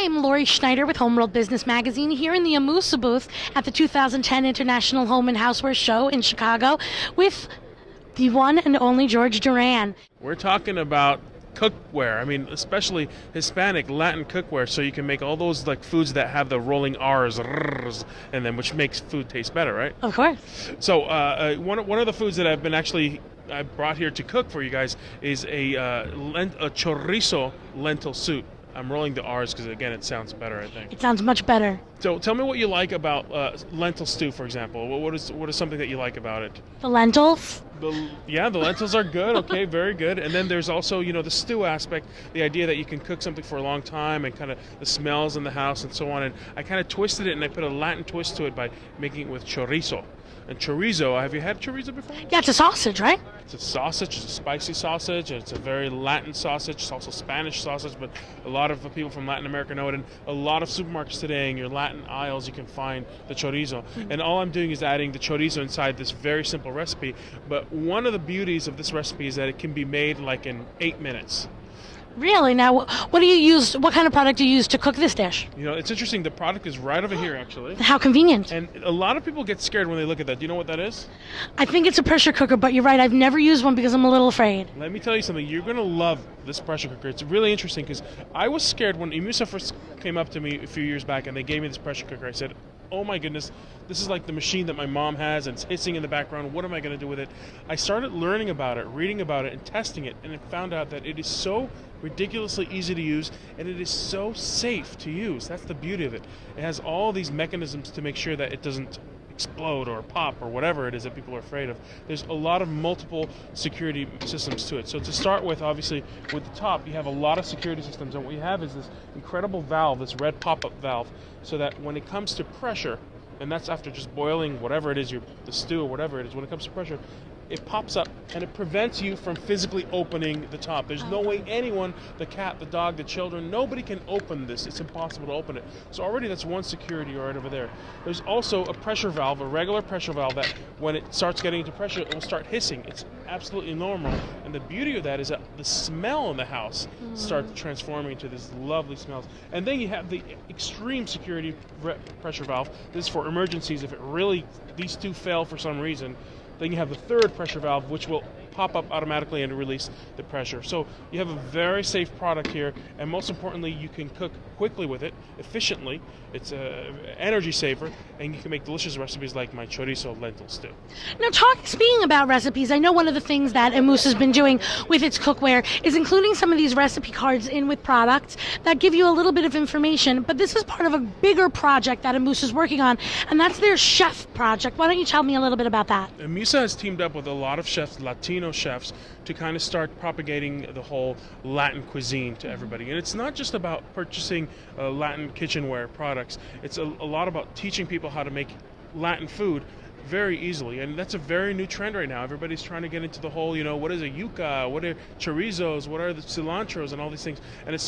I'm Lori Schneider with Homeworld Business Magazine here in the Imusa booth at the 2010 International Home and Housewares Show in Chicago with the one and only George Duran. We're talking about cookware. I mean, especially Hispanic, Latin cookware, so you can make all those like foods that have the rolling R's, and then which makes food taste better, right? Of course. So one of the foods that I brought here to cook for you guys is a chorizo lentil soup. I'm rolling the R's because, again, it sounds better, I think. It sounds much better. So tell me what you like about lentil stew, for example. What is something that you like about it? The lentils? The lentils are good. Okay, very good. And then there's also, the stew aspect, the idea that you can cook something for a long time and kind of the smells in the house and so on. And I kind of twisted it and I put a Latin twist to it by making it with chorizo. And chorizo, have you had chorizo before? Yeah, it's a sausage, right? It's a sausage, it's a spicy sausage, it's a very Latin sausage, it's also Spanish sausage, but a lot of people from Latin America know it. And a lot of supermarkets today, in your Latin aisles, you can find the chorizo. Mm-hmm. And all I'm doing is adding the chorizo inside this very simple recipe. But one of the beauties of this recipe is that it can be made like in 8 minutes. Really? Now, what do you use? What kind of product do you use to cook this dish? It's interesting. The product is right over here, actually. How convenient. And a lot of people get scared when they look at that. Do you know what that is? I think it's a pressure cooker, but you're right. I've never used one because I'm a little afraid. Let me tell you something. You're going to love this pressure cooker. It's really interesting because I was scared when Imusa first came up to me a few years back and they gave me this pressure cooker. I said, oh my goodness, this is like the machine that my mom has and it's hissing in the background. What am I going to do with it? I started learning about it, reading about it, and testing it, and I found out that it is so ridiculously easy to use and it is so safe to use. That's the beauty of it. It has all these mechanisms to make sure that it doesn't explode or pop or whatever it is that people are afraid of. There's a lot of multiple security systems to it. So to start with, obviously, with the top, you have a lot of security systems, and what you have is this incredible valve, this red pop-up valve, so that when it comes to pressure, and that's after just boiling whatever it is, the stew or whatever it is, when it comes to pressure, it pops up and it prevents you from physically opening the top. There's no way anyone, the cat, the dog, the children, nobody can open this. It's impossible to open it. So already that's one security right over there. There's also a pressure valve, a regular pressure valve, that when it starts getting into pressure, it will start hissing. It's absolutely normal. And the beauty of that is that the smell in the house starts transforming into this lovely smells. And then you have the extreme security pressure valve. This is for emergencies. If these two fail for some reason, then you have the third pressure valve, which will pop up automatically and release the pressure. So you have a very safe product here, and most importantly, you can cook quickly with it, efficiently. It's an energy saver, and you can make delicious recipes like my chorizo lentil stew. Now, speaking about recipes, I know one of the things that Imusa's been doing with its cookware is including some of these recipe cards in with products that give you a little bit of information, but this is part of a bigger project that Imusa's working on, and that's their chef project. Why don't you tell me a little bit about that? Imusa has teamed up with a lot of chefs, Latino chefs, to kind of start propagating the whole Latin cuisine to everybody. And it's not just about purchasing Latin kitchenware products. It's a lot about teaching people how to make Latin food very easily, and that's a very new trend right now. Everybody's trying to get into the whole, what is a yuca, what are chorizos, what are the cilantros, and all these things. And it's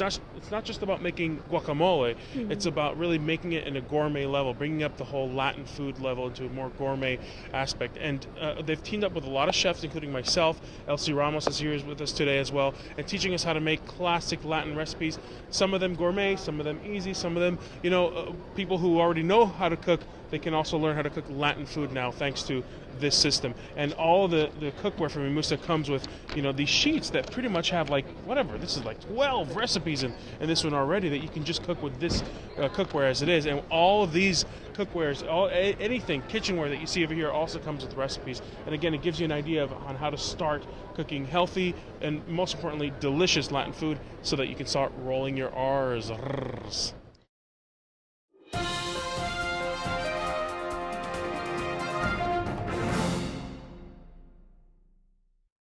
not just about making guacamole. It's about really making it in a gourmet level, bringing up the whole Latin food level into a more gourmet aspect. And they've teamed up with a lot of chefs, including myself. Elsie Ramos is here with us today as well, and teaching us how to make classic Latin recipes. Some of them gourmet, some of them easy, some of them, people who already know how to cook. They can also learn how to cook Latin food now thanks to this system. And all the cookware from Imusa comes with, these sheets that pretty much have this is like 12 recipes in this one already that you can just cook with this cookware as it is. And all of these cookwares, anything, kitchenware that you see over here also comes with recipes. And again, it gives you an idea on how to start cooking healthy and most importantly, delicious Latin food so that you can start rolling your R's.